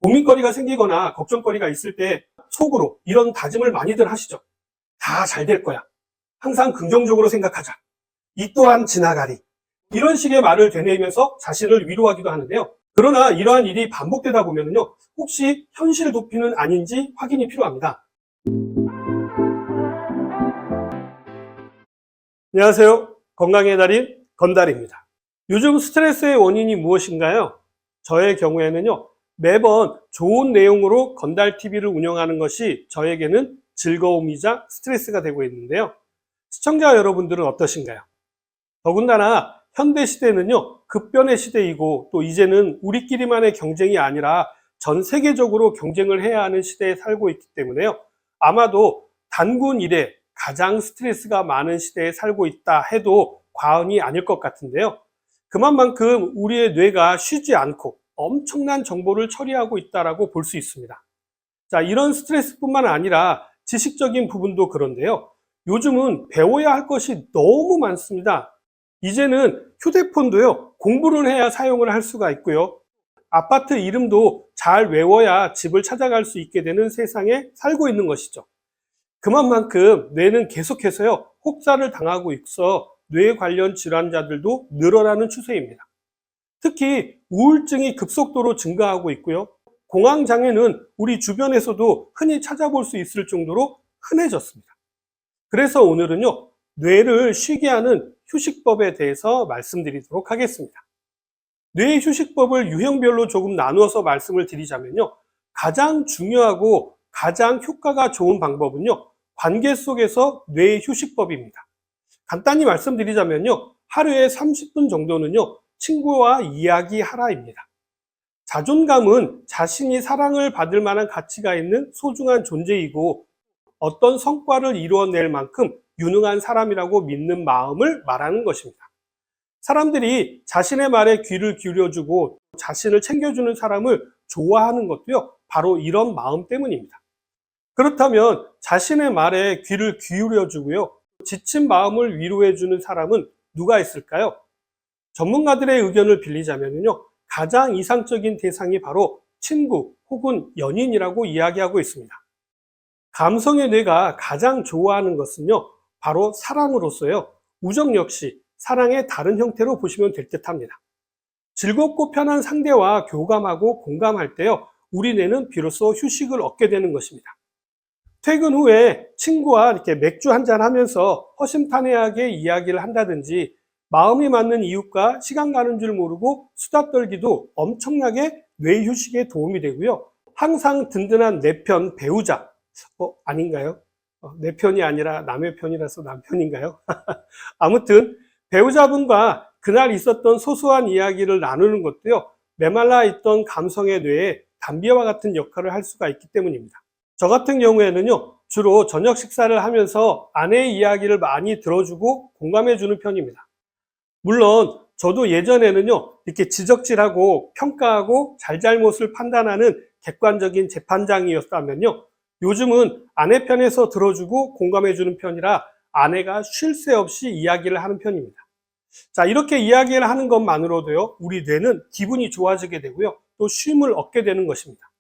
고민거리가 생기거나 걱정거리가 있을 때 속으로 이런 다짐을 많이들 하시죠. 다 잘 될 거야. 항상 긍정적으로 생각하자. 이 또한 지나가리. 이런 식의 말을 되뇌이면서 자신을 위로하기도 하는데요. 그러나 이러한 일이 반복되다 보면요, 혹시 현실 도피는 아닌지 확인이 필요합니다. 안녕하세요. 건강의 달인 건달입니다. 요즘 스트레스의 원인이 무엇인가요? 저의 경우에는요, 매번 좋은 내용으로 건달TV를 운영하는 것이 저에게는 즐거움이자 스트레스가 되고 있는데요. 시청자 여러분들은 어떠신가요? 더군다나 현대시대는요, 급변의 시대이고 또 이제는 우리끼리만의 경쟁이 아니라 전 세계적으로 경쟁을 해야 하는 시대에 살고 있기 때문에요. 아마도 단군 이래 가장 스트레스가 많은 시대에 살고 있다 해도 과언이 아닐 것 같은데요. 그만큼 우리의 뇌가 쉬지 않고 엄청난 정보를 처리하고 있다고 볼 수 있습니다. 자, 이런 스트레스뿐만 아니라 지식적인 부분도 그런데요. 요즘은 배워야 할 것이 너무 많습니다. 이제는 휴대폰도요, 공부를 해야 사용을 할 수가 있고요. 아파트 이름도 잘 외워야 집을 찾아갈 수 있게 되는 세상에 살고 있는 것이죠. 그만큼 뇌는 계속해서요, 혹사를 당하고 있어 뇌 관련 질환자들도 늘어나는 추세입니다. 특히 우울증이 급속도로 증가하고 있고요. 공황장애는 우리 주변에서도 흔히 찾아볼 수 있을 정도로 흔해졌습니다. 그래서 오늘은요, 뇌를 쉬게 하는 휴식법에 대해서 말씀드리도록 하겠습니다. 뇌 휴식법을 유형별로 조금 나누어서 말씀을 드리자면요, 가장 중요하고 가장 효과가 좋은 방법은요, 관계 속에서 뇌 휴식법입니다. 간단히 말씀드리자면요, 하루에 30분 정도는요, 친구와 이야기하라입니다. 자존감은 자신이 사랑을 받을 만한 가치가 있는 소중한 존재이고 어떤 성과를 이루어낼 만큼 유능한 사람이라고 믿는 마음을 말하는 것입니다. 사람들이 자신의 말에 귀를 기울여주고 자신을 챙겨주는 사람을 좋아하는 것도요, 바로 이런 마음 때문입니다. 그렇다면 자신의 말에 귀를 기울여주고요, 지친 마음을 위로해주는 사람은 누가 있을까요? 전문가들의 의견을 빌리자면요, 가장 이상적인 대상이 바로 친구 혹은 연인이라고 이야기하고 있습니다. 감성의 뇌가 가장 좋아하는 것은요, 바로 사랑으로서요, 우정 역시 사랑의 다른 형태로 보시면 될 듯합니다. 즐겁고 편한 상대와 교감하고 공감할 때요, 우리 뇌는 비로소 휴식을 얻게 되는 것입니다. 퇴근 후에 친구와 이렇게 맥주 한잔 하면서 허심탄회하게 이야기를 한다든지 마음이 맞는 이웃과 시간 가는 줄 모르고 수다 떨기도 엄청나게 뇌 휴식에 도움이 되고요. 항상 든든한 내 편 배우자, 아닌가요? 내 편이 아니라 남의 편이라서 남편인가요? 아무튼 배우자분과 그날 있었던 소소한 이야기를 나누는 것도요, 메말라 있던 감성의 뇌에 담비와 같은 역할을 할 수가 있기 때문입니다. 저 같은 경우에는요, 주로 저녁 식사를 하면서 아내의 이야기를 많이 들어주고 공감해주는 편입니다. 물론 저도 예전에는요, 이렇게 지적질하고 평가하고 잘잘못을 판단하는 객관적인 재판장이었다면요, 요즘은 아내 편에서 들어주고 공감해주는 편이라 아내가 쉴 새 없이 이야기를 하는 편입니다. 자, 이렇게 이야기를 하는 것만으로도요, 우리 뇌는 기분이 좋아지게 되고요, 또 쉼을 얻게 되는 것입니다.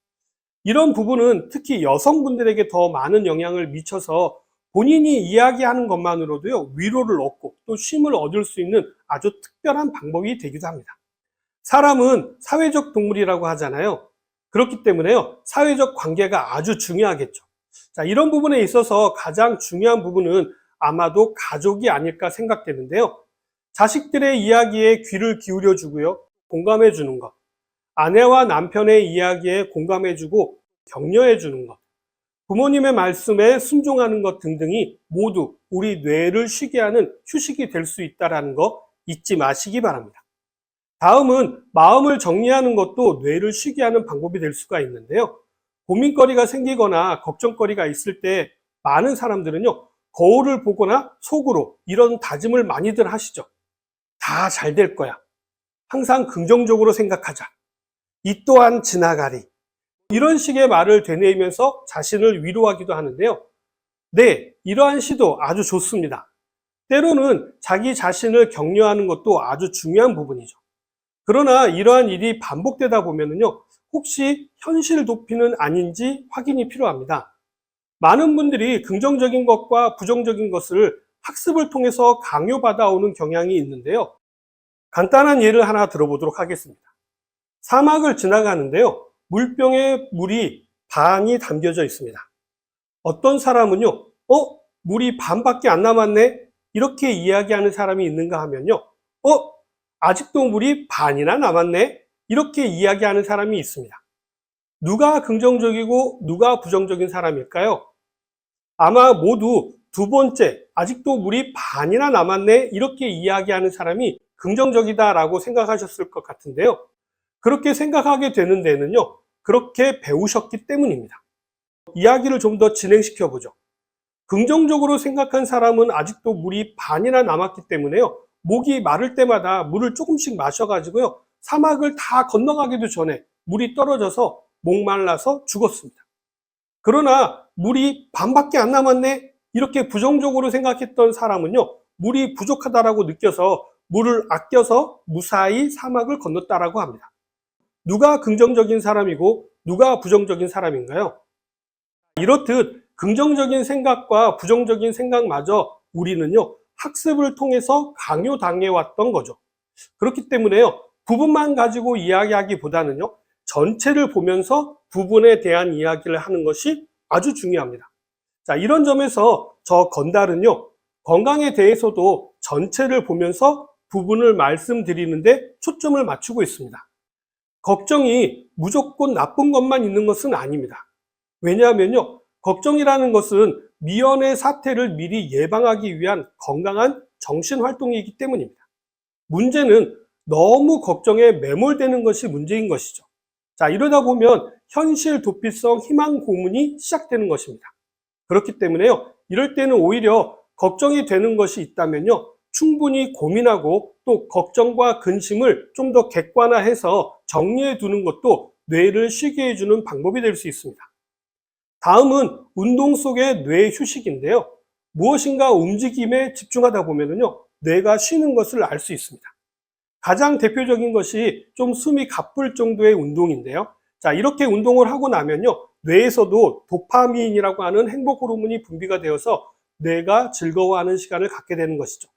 이런 부분은 특히 여성분들에게 더 많은 영향을 미쳐서 본인이 이야기하는 것만으로도요, 위로를 얻고 또 쉼을 얻을 수 있는 아주 특별한 방법이 되기도 합니다. 사람은 사회적 동물이라고 하잖아요. 그렇기 때문에요, 사회적 관계가 아주 중요하겠죠. 자, 이런 부분에 있어서 가장 중요한 부분은 아마도 가족이 아닐까 생각되는데요. 자식들의 이야기에 귀를 기울여 주고요, 공감해 주는 것. 아내와 남편의 이야기에 공감해주고 격려해주는 것, 부모님의 말씀에 순종하는 것 등등이 모두 우리 뇌를 쉬게 하는 휴식이 될 수 있다는 거 잊지 마시기 바랍니다. 다음은 마음을 정리하는 것도 뇌를 쉬게 하는 방법이 될 수가 있는데요. 고민거리가 생기거나 걱정거리가 있을 때 많은 사람들은요, 거울을 보거나 속으로 이런 다짐을 많이들 하시죠. 다 잘 될 거야. 항상 긍정적으로 생각하자. 이 또한 지나가리. 이런 식의 말을 되뇌이면서 자신을 위로하기도 하는데요. 네, 이러한 시도 아주 좋습니다. 때로는 자기 자신을 격려하는 것도 아주 중요한 부분이죠. 그러나 이러한 일이 반복되다 보면요, 혹시 현실 도피는 아닌지 확인이 필요합니다. 많은 분들이 긍정적인 것과 부정적인 것을 학습을 통해서 강요받아오는 경향이 있는데요. 간단한 예를 하나 들어보도록 하겠습니다. 사막을 지나가는데요. 물병에 물이 반이 담겨져 있습니다. 어떤 사람은요, 물이 반밖에 안 남았네? 이렇게 이야기하는 사람이 있는가 하면요, 아직도 물이 반이나 남았네? 이렇게 이야기하는 사람이 있습니다. 누가 긍정적이고 누가 부정적인 사람일까요? 아마 모두 두 번째, 아직도 물이 반이나 남았네? 이렇게 이야기하는 사람이 긍정적이다라고 생각하셨을 것 같은데요. 그렇게 생각하게 되는 데는요, 그렇게 배우셨기 때문입니다. 이야기를 좀 더 진행시켜 보죠. 긍정적으로 생각한 사람은 아직도 물이 반이나 남았기 때문에요, 목이 마를 때마다 물을 조금씩 마셔가지고요, 사막을 다 건너가기도 전에 물이 떨어져서 목말라서 죽었습니다. 그러나 물이 반밖에 안 남았네? 이렇게 부정적으로 생각했던 사람은요, 물이 부족하다라고 느껴서 물을 아껴서 무사히 사막을 건넜다라고 합니다. 누가 긍정적인 사람이고 누가 부정적인 사람인가요? 이렇듯 긍정적인 생각과 부정적인 생각마저 우리는요, 학습을 통해서 강요당해왔던 거죠. 그렇기 때문에요, 부분만 가지고 이야기하기보다는요, 전체를 보면서 부분에 대한 이야기를 하는 것이 아주 중요합니다. 자, 이런 점에서 저 건달은요, 건강에 대해서도 전체를 보면서 부분을 말씀드리는데 초점을 맞추고 있습니다. 걱정이 무조건 나쁜 것만 있는 것은 아닙니다. 왜냐하면요, 걱정이라는 것은 미연의 사태를 미리 예방하기 위한 건강한 정신활동이기 때문입니다. 문제는 너무 걱정에 매몰되는 것이 문제인 것이죠. 자, 이러다 보면 현실 도피성 희망 고문이 시작되는 것입니다. 그렇기 때문에요, 이럴 때는 오히려 걱정이 되는 것이 있다면요, 충분히 고민하고 또 걱정과 근심을 좀 더 객관화해서 정리해 두는 것도 뇌를 쉬게 해주는 방법이 될 수 있습니다. 다음은 운동 속의 뇌 휴식인데요. 무엇인가 움직임에 집중하다 보면요, 뇌가 쉬는 것을 알 수 있습니다. 가장 대표적인 것이 좀 숨이 가쁠 정도의 운동인데요. 자, 이렇게 운동을 하고 나면요, 뇌에서도 도파민이라고 하는 행복 호르몬이 분비가 되어서 뇌가 즐거워하는 시간을 갖게 되는 것이죠.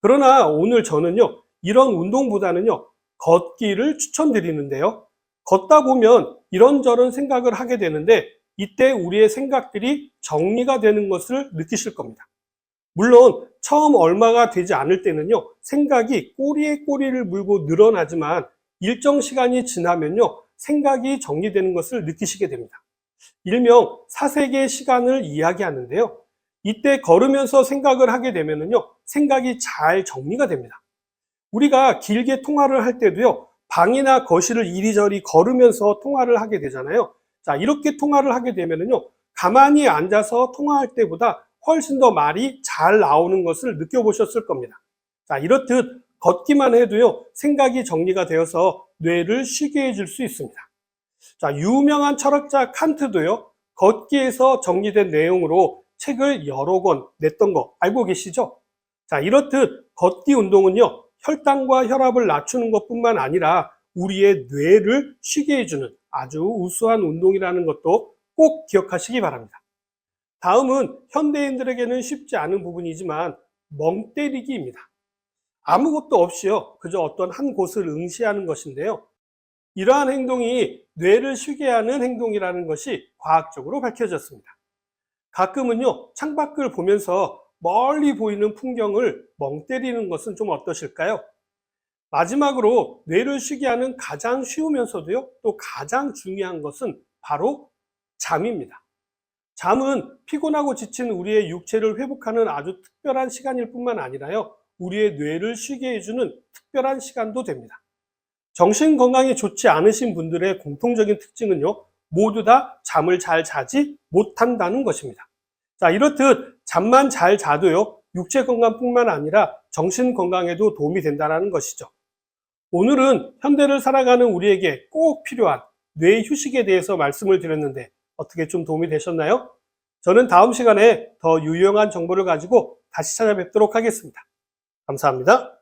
그러나 오늘 저는요, 이런 운동보다는요, 걷기를 추천드리는데요. 걷다 보면 이런저런 생각을 하게 되는데 이때 우리의 생각들이 정리가 되는 것을 느끼실 겁니다. 물론 처음 얼마가 되지 않을 때는요, 생각이 꼬리에 꼬리를 물고 늘어나지만 일정 시간이 지나면요, 생각이 정리되는 것을 느끼시게 됩니다. 일명 사색의 시간을 이야기하는데요. 이때 걸으면서 생각을 하게 되면요, 생각이 잘 정리가 됩니다. 우리가 길게 통화를 할 때도요, 방이나 거실을 이리저리 걸으면서 통화를 하게 되잖아요. 자, 이렇게 통화를 하게 되면요, 가만히 앉아서 통화할 때보다 훨씬 더 말이 잘 나오는 것을 느껴보셨을 겁니다. 자, 이렇듯 걷기만 해도요, 생각이 정리가 되어서 뇌를 쉬게 해줄 수 있습니다. 자, 유명한 철학자 칸트도요, 걷기에서 정리된 내용으로 책을 여러 권 냈던 거 알고 계시죠? 자, 이렇듯 걷기 운동은요, 혈당과 혈압을 낮추는 것뿐만 아니라 우리의 뇌를 쉬게 해주는 아주 우수한 운동이라는 것도 꼭 기억하시기 바랍니다. 다음은 현대인들에게는 쉽지 않은 부분이지만 멍 때리기입니다. 아무것도 없이요, 그저 어떤 한 곳을 응시하는 것인데요. 이러한 행동이 뇌를 쉬게 하는 행동이라는 것이 과학적으로 밝혀졌습니다. 가끔은요, 창밖을 보면서 멀리 보이는 풍경을 멍 때리는 것은 좀 어떠실까요? 마지막으로 뇌를 쉬게 하는 가장 쉬우면서도요, 또 가장 중요한 것은 바로 잠입니다. 잠은 피곤하고 지친 우리의 육체를 회복하는 아주 특별한 시간일 뿐만 아니라요, 우리의 뇌를 쉬게 해주는 특별한 시간도 됩니다. 정신 건강이 좋지 않으신 분들의 공통적인 특징은요, 모두 다 잠을 잘 자지 못한다는 것입니다. 자, 이렇듯 잠만 잘 자도요, 육체 건강뿐만 아니라 정신 건강에도 도움이 된다는 것이죠. 오늘은 현대를 살아가는 우리에게 꼭 필요한 뇌 휴식에 대해서 말씀을 드렸는데 어떻게 좀 도움이 되셨나요? 저는 다음 시간에 더 유용한 정보를 가지고 다시 찾아뵙도록 하겠습니다. 감사합니다.